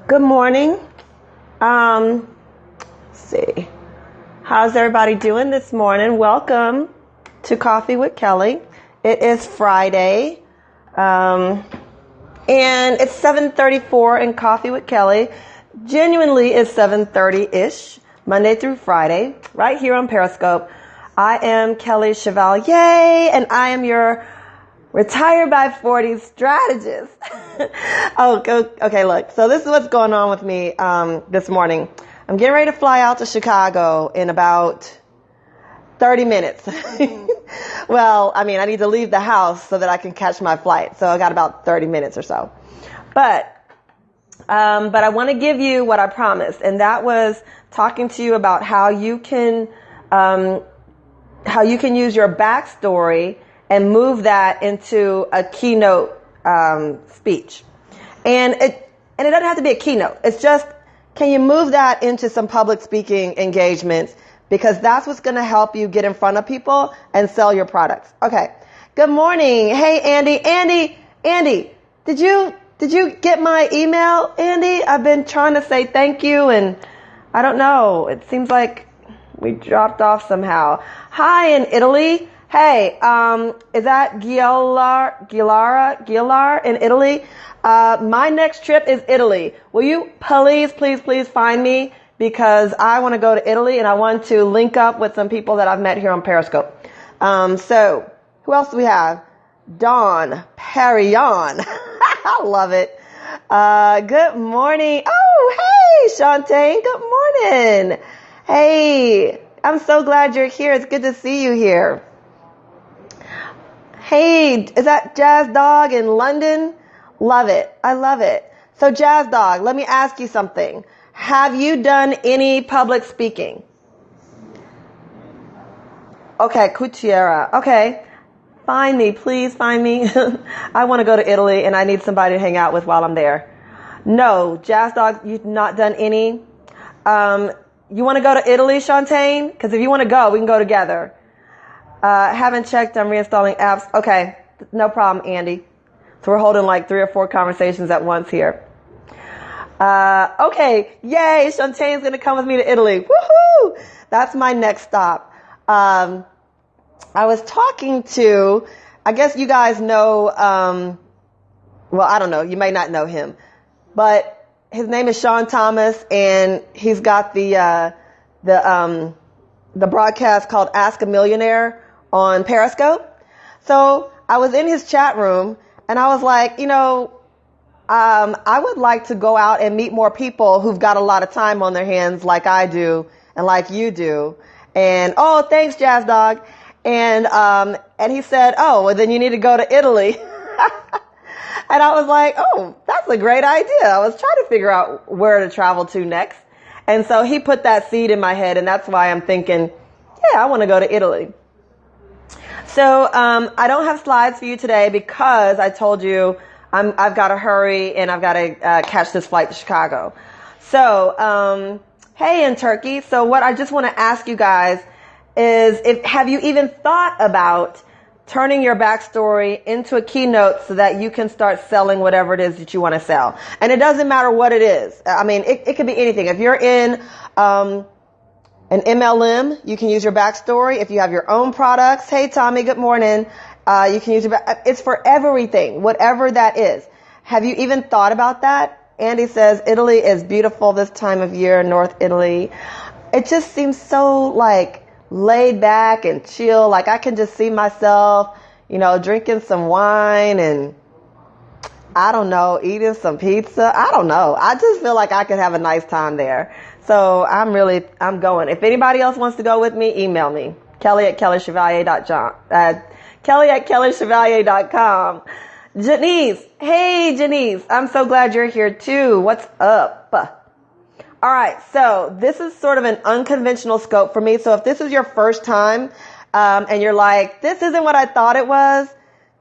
Good morning. Let's see. How's everybody doing this morning? Welcome to Coffee with Kelly. It is Friday, and it's 7:34 in Coffee with Kelly. Genuinely is 7:30-ish, Monday through Friday, right here on Periscope. I am Kelly Chevalier, and I am your Retired by 40 strategist. Okay, look. So this is what's going on with me this morning. I'm getting ready to fly out to Chicago in about 30 minutes. Well, I mean, I need to leave the house so that I can catch my flight. So I got about 30 minutes or so. But I want to give you what I promised, and that was talking to you about how you can use your backstory and move that into a keynote speech. And it doesn't have to be a keynote. It's just, can you move that into some public speaking engagements? Because that's what's going to help you get in front of people and sell your products. Okay. Good morning. Hey, Andy, did you get my email, Andy? I've been trying to say thank you, and I don't know. It seems like we dropped off somehow. Hi in Italy. Hey, is that Gilara in Italy? My next trip is Italy. Will you please find me? Because I want to go to Italy and I want to link up with some people that I've met here on Periscope. So who else do we have? Dawn Perignon. I love it. Good morning. Oh, hey, Shantae. Good morning. Hey, I'm so glad you're here. It's good to see you here. Hey, is that Jazz Dog in London? Love it. I love it. So Jazz Dog, let me ask you something. Have you done any public speaking? Okay, Cutiera. Okay. Find me, please find me. I want to go to Italy and I need somebody to hang out with while I'm there. No, Jazz Dog, you've not done any. You want to go to Italy, Shantae? Because if you want to go, we can go together. Haven't checked. I'm reinstalling apps. Okay. No problem, Andy. So we're holding like 3 or 4 conversations at once here. Okay. Yay. Shantae's going to come with me to Italy. Woohoo! That's my next stop. I was talking to, I guess you guys know, well, I don't know. You may not know him, but his name is Sean Thomas, and he's got the broadcast called Ask a Millionaire on Periscope. So I was in his chat room and I was like, I would like to go out and meet more people who've got a lot of time on their hands like I do and like you do. And, oh, thanks, Jazz Dog. And he said, oh, well, then you need to go to Italy. And I was like, oh, that's a great idea. I was trying to figure out where to travel to next. And so he put that seed in my head, and that's why I'm thinking, yeah, I want to go to Italy. So I don't have slides for you today because I told you I've got to hurry and I've got to catch this flight to Chicago. So hey, in Turkey. So what I just want to ask you guys is, have you even thought about turning your backstory into a keynote so that you can start selling whatever it is that you want to sell? And it doesn't matter what it is. I mean, it could be anything. If you're in an MLM, you can use your backstory. If you have your own products, hey, Tommy, good morning. You can use it's for everything, whatever that is. Have you even thought about that? Andy says, Italy is beautiful this time of year, North Italy. It just seems so like laid back and chill. Like I can just see myself, drinking some wine and I don't know, eating some pizza. I don't know. I just feel like I could have a nice time there. So I'm going. If anybody else wants to go with me, email me. Kelly@kellychevalier.com. Janice. Hey, Janice. I'm so glad you're here too. What's up? All right. So this is sort of an unconventional scope for me. So if this is your first time, and you're like, this isn't what I thought it was,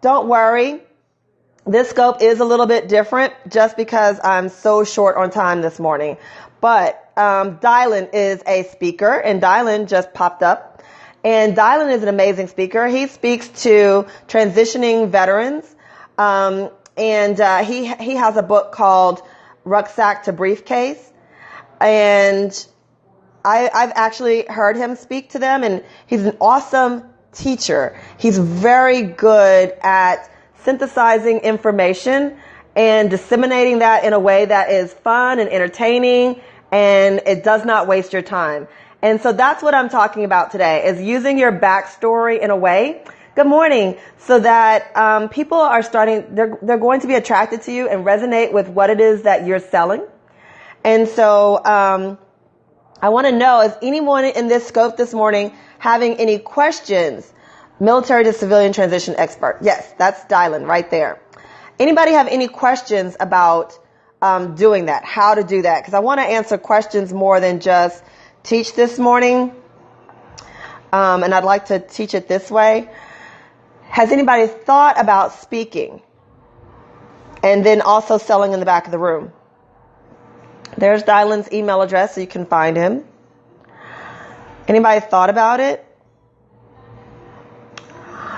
don't worry. This scope is a little bit different just because I'm so short on time this morning. But Dylan is a speaker, and Dylan just popped up. And Dylan is an amazing speaker. He speaks to transitioning veterans, and he has a book called rucksack to briefcase. And I've actually heard him speak to them, and he's an awesome teacher. He's very good at synthesizing information and disseminating that in a way that is fun and entertaining, and it does not waste your time. And so that's what I'm talking about today, is using your backstory in a way, good morning, so that people are they're going to be attracted to you and resonate with what it is that you're selling. And so I want to know, is anyone in this scope this morning having any questions? Military to civilian transition expert. Yes, that's Dylan right there. Anybody have any questions about doing that, how to do that? Because I want to answer questions more than just teach this morning. And I'd like to teach it this way. Has anybody thought about speaking and then also selling in the back of the room? There's Dylan's email address, so you can find him. Anybody thought about it?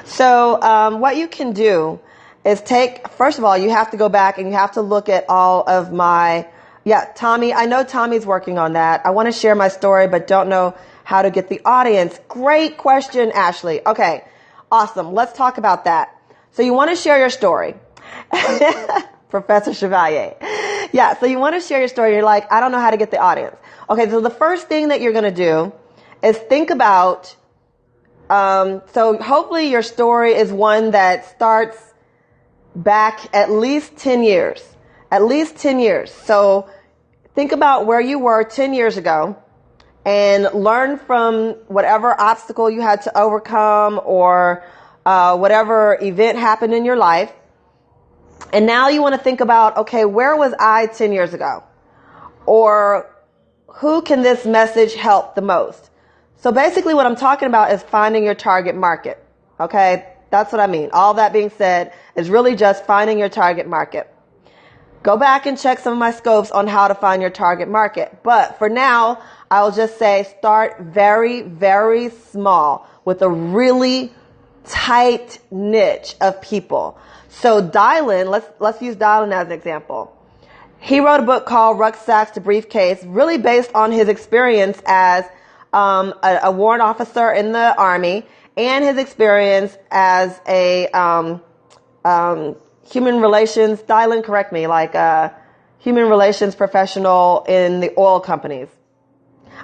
So what you can do is first of all, you have to go back and you have to look at all of Tommy, I know Tommy's working on that. I want to share my story, but don't know how to get the audience. Great question, Ashley. Okay, awesome. Let's talk about that. So you want to share your story. Professor Chevalier. Yeah, so you want to share your story. You're like, I don't know how to get the audience. Okay, so the first thing that you're going to do is think about, so hopefully your story is one that starts back at least 10 years. At least 10 years. So think about where you were 10 years ago and learn from whatever obstacle you had to overcome or whatever event happened in your life. And now you want to think about, okay, where was I 10 years ago? Or who can this message help the most? So basically what I'm talking about is finding your target market. Okay, that's what I mean. All that being said is really just finding your target market. Go back and check some of my scopes on how to find your target market. But for now, I'll just say start very, very small with a really tight niche of people. So Dylan, let's use Dylan as an example. He wrote a book called Rucksacks to Briefcase, really based on his experience as a warrant officer in the Army and his experience as a human relations, Dylan, correct me, like a human relations professional in the oil companies.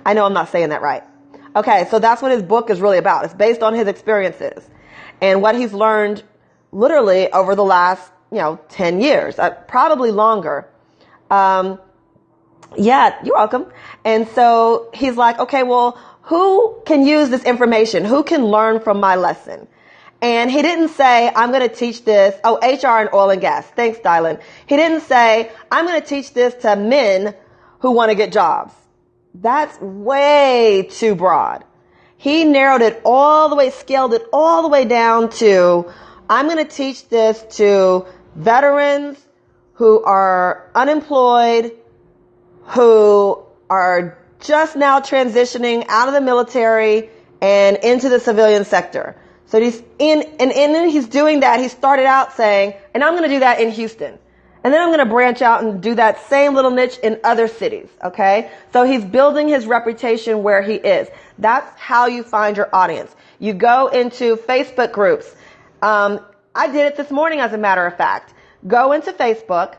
I know I'm not saying that right. Okay, so that's what his book is really about. It's based on his experiences and what he's learned literally over the last, 10 years, probably longer. Yeah, you're welcome. And so he's like, okay, well, who can use this information? Who can learn from my lesson? And he didn't say, I'm going to teach this. Oh, HR and oil and gas. Thanks, Dylan. He didn't say, I'm going to teach this to men who want to get jobs. That's way too broad. He narrowed it all the way, scaled it all the way down to, I'm going to teach this to veterans who are unemployed, who are just now transitioning out of the military and into the civilian sector. So he's he's doing that. He started out saying, and I'm going to do that in Houston. And then I'm going to branch out and do that same little niche in other cities. Okay. So he's building his reputation where he is. That's how you find your audience. You go into Facebook groups. I did it this morning, as a matter of fact. Go into Facebook,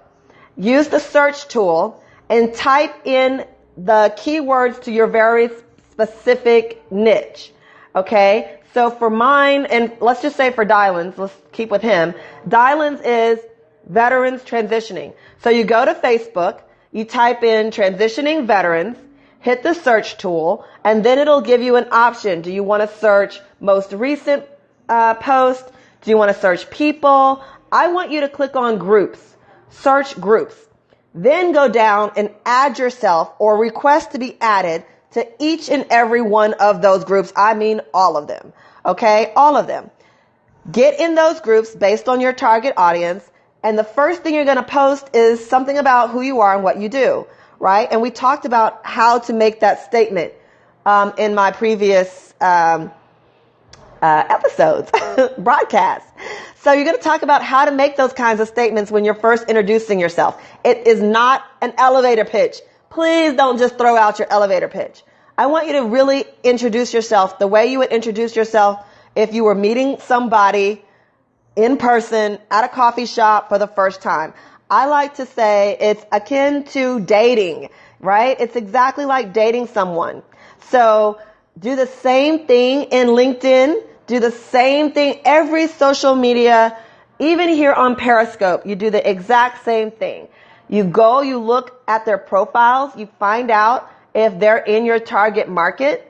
use the search tool, and type in the keywords to your very specific niche. Okay. So for mine, and let's just say for Dylan's, let's keep with him. Dylan's is veterans transitioning. So you go to Facebook, you type in transitioning veterans, hit the search tool, and then it'll give you an option. Do you want to search most recent post? Do you want to search people? I want you to click on groups, search groups, then go down and add yourself or request to be added to each and every one of those groups. I mean, all of them. Okay. All of them. Get in those groups based on your target audience. And the first thing you're going to post is something about who you are and what you do. Right. And we talked about how to make that statement, in my previous, episodes, broadcasts. So you're going to talk about how to make those kinds of statements when you're first introducing yourself. It is not an elevator pitch. Please don't just throw out your elevator pitch. I want you to really introduce yourself the way you would introduce yourself if you were meeting somebody in person at a coffee shop for the first time. I like to say it's akin to dating, right? It's exactly like dating someone. So do the same thing in LinkedIn. Do the same thing every social media, even here on Periscope. You do the exact same thing. You go, you look at their profiles, you find out if they're in your target market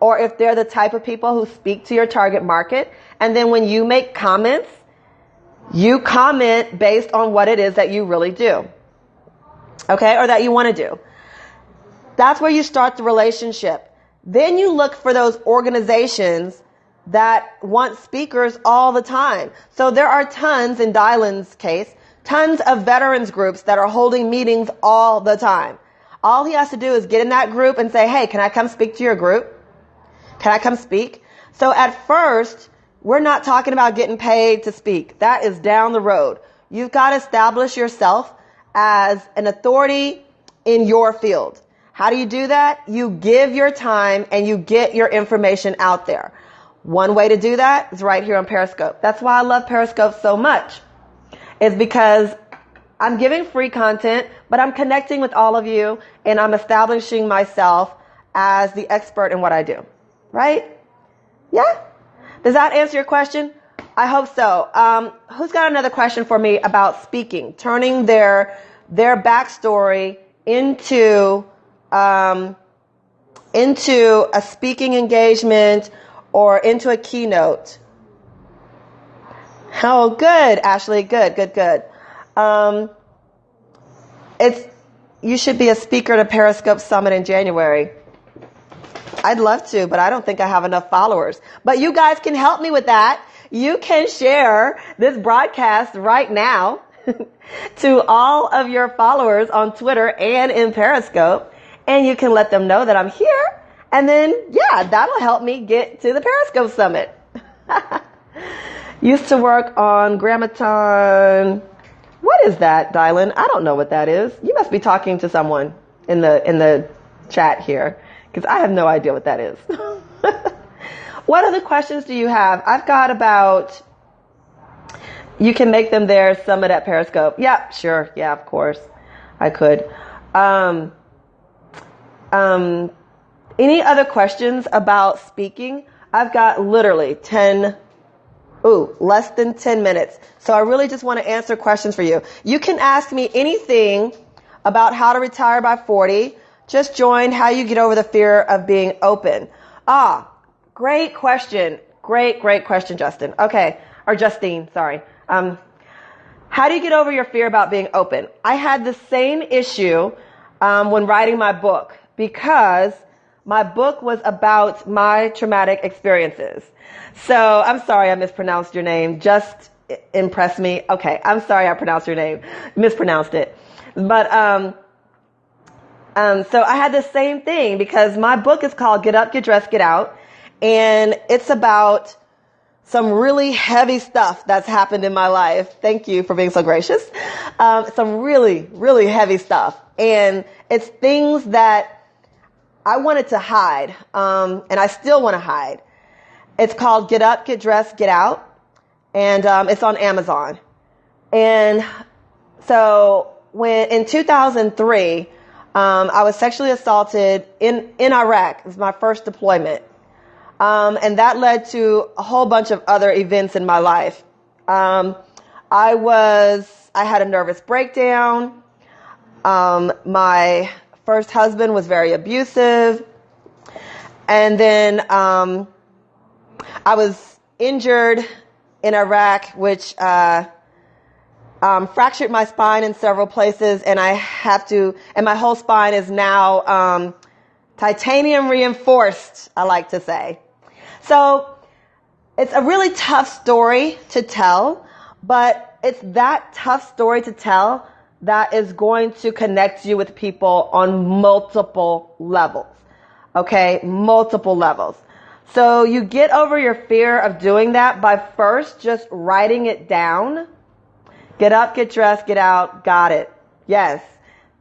or if they're the type of people who speak to your target market. And then when you make comments, you comment based on what it is that you really do. Okay? Or that you want to do. That's where you start the relationship. Then you look for those organizations that want speakers all the time. So there are tons, in Dylan's case, tons of veterans groups that are holding meetings all the time. All he has to do is get in that group and say, hey, can I come speak to your group? Can I come speak? So at first, we're not talking about getting paid to speak. That is down the road. You've got to establish yourself as an authority in your field. How do you do that? You give your time and you get your information out there. One way to do that is right here on Periscope. That's why I love Periscope so much. It's because I'm giving free content, but I'm connecting with all of you and I'm establishing myself as the expert in what I do. Right? Yeah? Does that answer your question? I hope so. Who's got another question for me about speaking? Turning their backstory into a speaking engagement or into a keynote. Oh, good, Ashley. Good. You should be a speaker at a Periscope Summit in January. I'd love to, but I don't think I have enough followers. But you guys can help me with that. You can share this broadcast right now to all of your followers on Twitter and in Periscope. And you can let them know that I'm here. And then, yeah, that'll help me get to the Periscope Summit. Used to work on Grammaton. What is that, Dylan? I don't know what that is. You must be talking to someone in the chat here, because I have no idea what that is. What other questions do you have? I've got about, you can make them there, Summit at Periscope. Yeah, sure. Yeah, of course. I could. Any other questions about speaking? I've got literally less than 10 minutes. So I really just want to answer questions for you. You can ask me anything about how to retire by 40. Just joined how you get over the fear of being open. Great question. Great question, Justin. Okay. Or Justine, sorry. How do you get over your fear about being open? I had the same issue when writing my book, because my book was about my traumatic experiences. So I'm sorry I mispronounced your name. Just impress me. Okay. I'm sorry I pronounced your name. Mispronounced it. But, so I had the same thing, because my book is called Get Up, Get Dressed, Get Out. And it's about some really heavy stuff that's happened in my life. Thank you for being so gracious. Some really, really heavy stuff. And it's things that I wanted to hide, and I still want to hide. It's called Get Up, Get Dressed, Get Out, and it's on Amazon. And so in 2003, I was sexually assaulted in Iraq. It was my first deployment. And that led to a whole bunch of other events in my life. I had a nervous breakdown. My first husband was very abusive. And then, I was injured in Iraq, which, fractured my spine in several places, and and my whole spine is now, titanium reinforced, I like to say. So it's a really tough story to tell, but it's that tough story to tell that is going to connect you with people on multiple levels. Okay? Multiple levels. So you get over your fear of doing that by first just writing it down. Get up, get dressed, get out. Got it. Yes,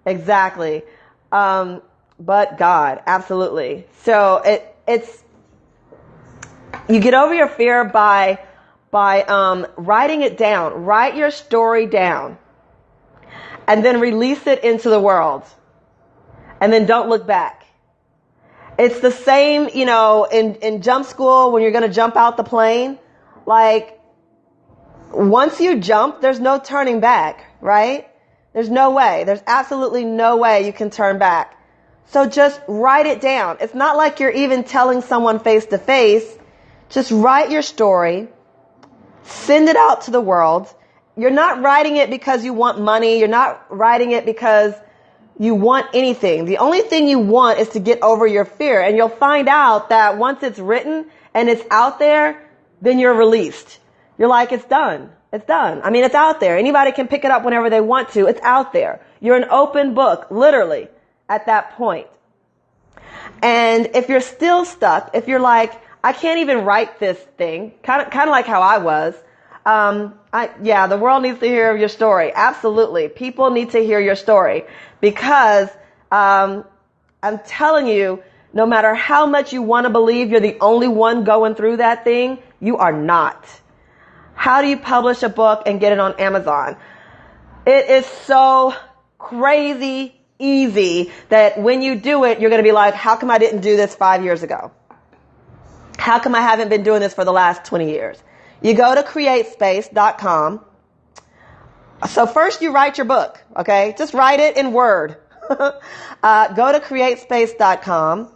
exactly. But God, absolutely. So it's you get over your fear by writing it down. Write your story down, and then release it into the world, and then don't look back. It's the same, in jump school when you're going to jump out the plane. Like, once you jump, there's no turning back, right? There's no way. There's absolutely no way you can turn back. So just write it down. It's not like you're even telling someone face to face. Just write your story. Send it out to the world. You're not writing it because you want money. You're not writing it because you want anything. The only thing you want is to get over your fear. And you'll find out that once it's written and it's out there, then you're released. You're like, it's done. It's done. I mean, it's out there. Anybody can pick it up whenever they want to. It's out there. You're an open book, literally, at that point. And if you're still stuck, if you're like, I can't even write this thing, kind of like how I was, the world needs to hear your story. Absolutely. People need to hear your story because I'm telling you, no matter how much you want to believe you're the only one going through that thing, you are not. How do you publish a book and get it on Amazon? It is so crazy easy that when you do it, you're going to be like, how come I didn't do this 5 years ago? How come I haven't been doing this for the last 20 years? You go to createspace.com. So first you write your book, okay? Just write it in Word. Go to createspace.com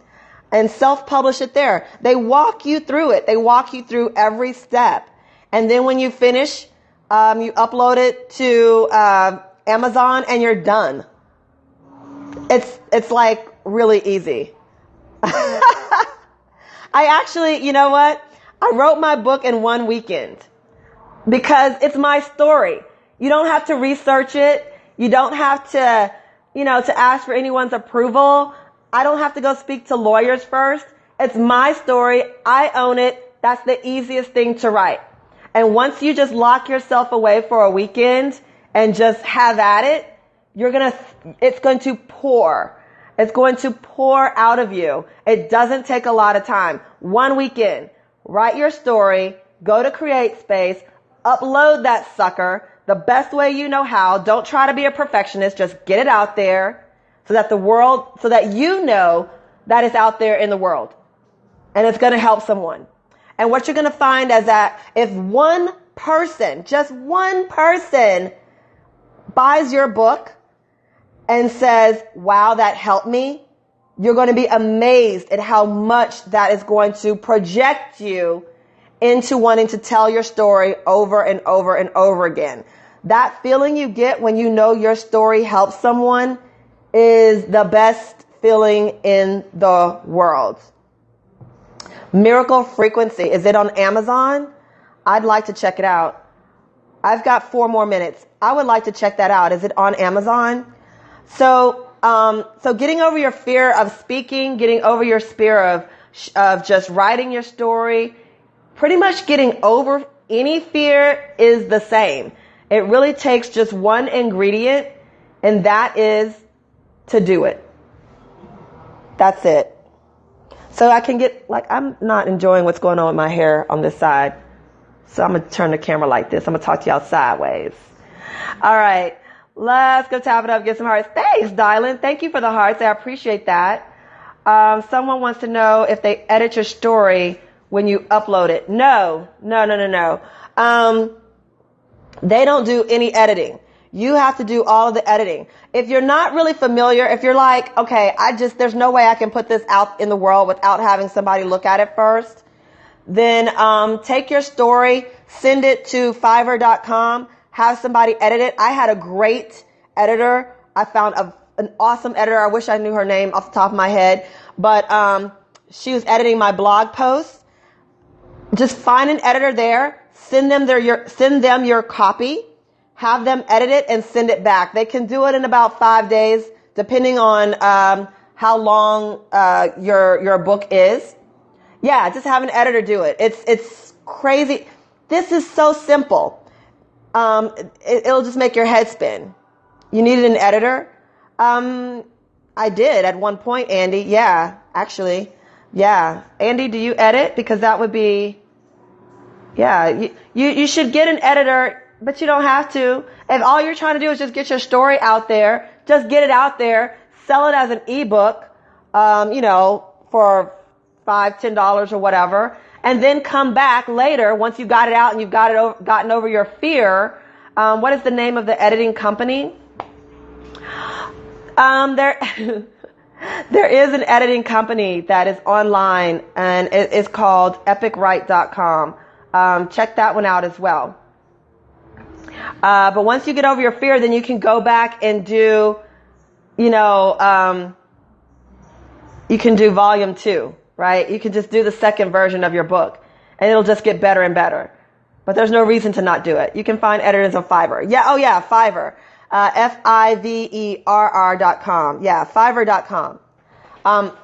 and self-publish it there. They walk you through it. They walk you through every step. And then when you finish, you upload it to Amazon and you're done. It's like really easy. I actually, you know what? I wrote my book in one weekend because it's my story. You don't have to research it. You don't have to, to ask for anyone's approval. I don't have to go speak to lawyers first. It's my story. I own it. That's the easiest thing to write. And once you just lock yourself away for a weekend and just have at it, it's going to pour. It's going to pour out of you. It doesn't take a lot of time. One weekend, write your story, go to CreateSpace, upload that sucker the best way you know how. Don't try to be a perfectionist. Just get it out there so that you know that it's out there in the world and it's going to help someone. And what you're going to find is that if one person, just one person buys your book and says, wow, that helped me, you're going to be amazed at how much that is going to project you into wanting to tell your story over and over and over again. That feeling you get when you know your story helps someone is the best feeling in the world. Miracle Frequency. Is it on Amazon? I'd like to check it out. I've got 4 more minutes. I would like to check that out. Is it on Amazon? So getting over your fear of speaking, getting over your fear of just writing your story, pretty much getting over any fear is the same. It really takes just one ingredient, and that is to do it. That's it. So I can I'm not enjoying what's going on with my hair on this side. So I'm going to turn the camera like this. I'm going to talk to y'all sideways. All right. Let's go tap it up, get some hearts. Thanks, Dylan. Thank you for the hearts. I appreciate that. Someone wants to know if they edit your story when you upload it. No. They don't do any editing. You have to do all of the editing. If you're not really familiar, if you're like, okay, there's no way I can put this out in the world without having somebody look at it first, then take your story, send it to Fiverr.com, have somebody edit it. I had a great editor. I found an awesome editor. I wish I knew her name off the top of my head, but she was editing my blog posts. Just find an editor there, send them your copy, have them edit it and send it back. They can do it in about 5 days, depending on how long your book is. Yeah, just have an editor do it. It's crazy. This is so simple. It'll just make your head spin. You needed an editor? I did at one point, Andy. Yeah, actually. Yeah. Andy, do you edit? Because that would be, yeah, you should get an editor, but you don't have to. If all you're trying to do is just get your story out there, just get it out there, sell it as an ebook, for $5, $10 or whatever, and then come back later once you got it out and you've gotten over your fear. What is the name of the editing company? There is an editing company that is online, and it is called epicwrite.com. Check that one out as well. But once you get over your fear, then you can go back and do, you can do volume 2, right? You can just do the second version of your book, and it'll just get better and better. But there's no reason to not do it. You can find editors on Fiverr. Yeah, oh yeah, Fiverr. Fiverr.com. Yeah, Fiverr.com.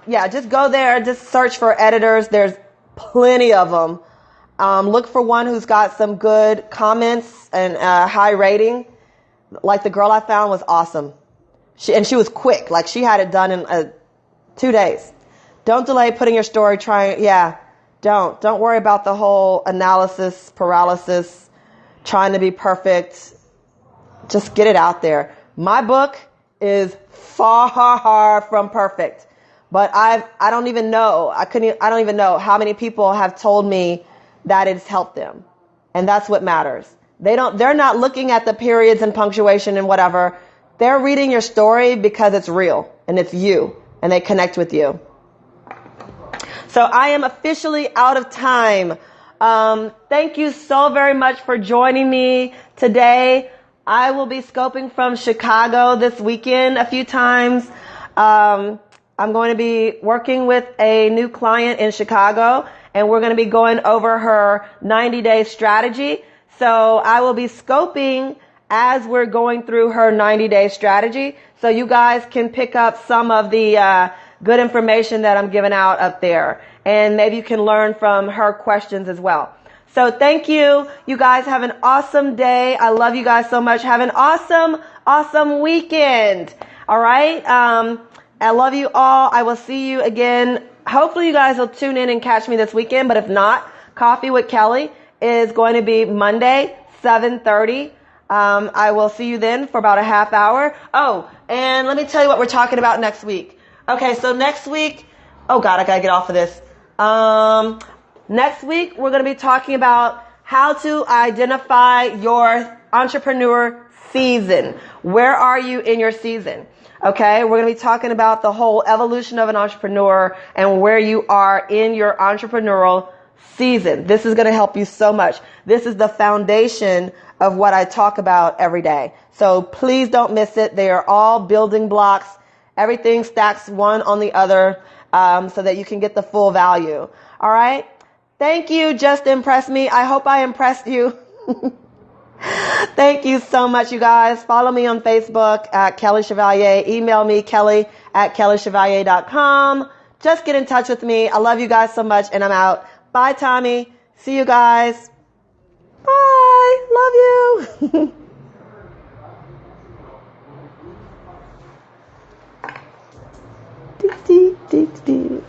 Just go there, just search for editors. There's plenty of them. Look for one who's got some good comments and high rating. Like the girl I found was awesome. She was quick. Like she had it done in 2 days. Don't delay putting your story. Don't worry about the whole analysis paralysis, trying to be perfect. Just get it out there. My book is far from perfect, but I don't even know how many people have told me that it's helped them. And that's what matters. They're not looking at the periods and punctuation and whatever. They're reading your story because it's real and it's you and they connect with you. So I am officially out of time. Thank you so very much for joining me today. I will be scoping from Chicago this weekend a few times. I'm going to be working with a new client in Chicago, and we're going to be going over her 90-day strategy. So I will be scoping as we're going through her 90-day strategy, so you guys can pick up some of the good information that I'm giving out up there. And maybe you can learn from her questions as well. So thank you. You guys have an awesome day. I love you guys so much. Have an awesome weekend. All right. I love you all. I will see you again. Hopefully you guys will tune in and catch me this weekend. But if not, Coffee with Keli is going to be Monday, 7:30. I will see you then for about a half hour. Oh, and let me tell you what we're talking about next week. Okay, so next week, oh God, I gotta get off of this. Next week, we're going to be talking about how to identify your entrepreneur season. Where are you in your season? Okay, we're going to be talking about the whole evolution of an entrepreneur and where you are in your entrepreneurial season. This is going to help you so much. This is the foundation of what I talk about every day. So please don't miss it. They are all building blocks. Everything stacks one on the other so that you can get the full value. All right. Thank you. Just impressed me. I hope I impressed you. Thank you so much, you guys. Follow me on Facebook at Keli Chevalier. Email me, Keli@KeliChevalier.com. Just get in touch with me. I love you guys so much, and I'm out. Bye, Tommy. See you guys. Bye. Love you. Dee, dee, dee, dee.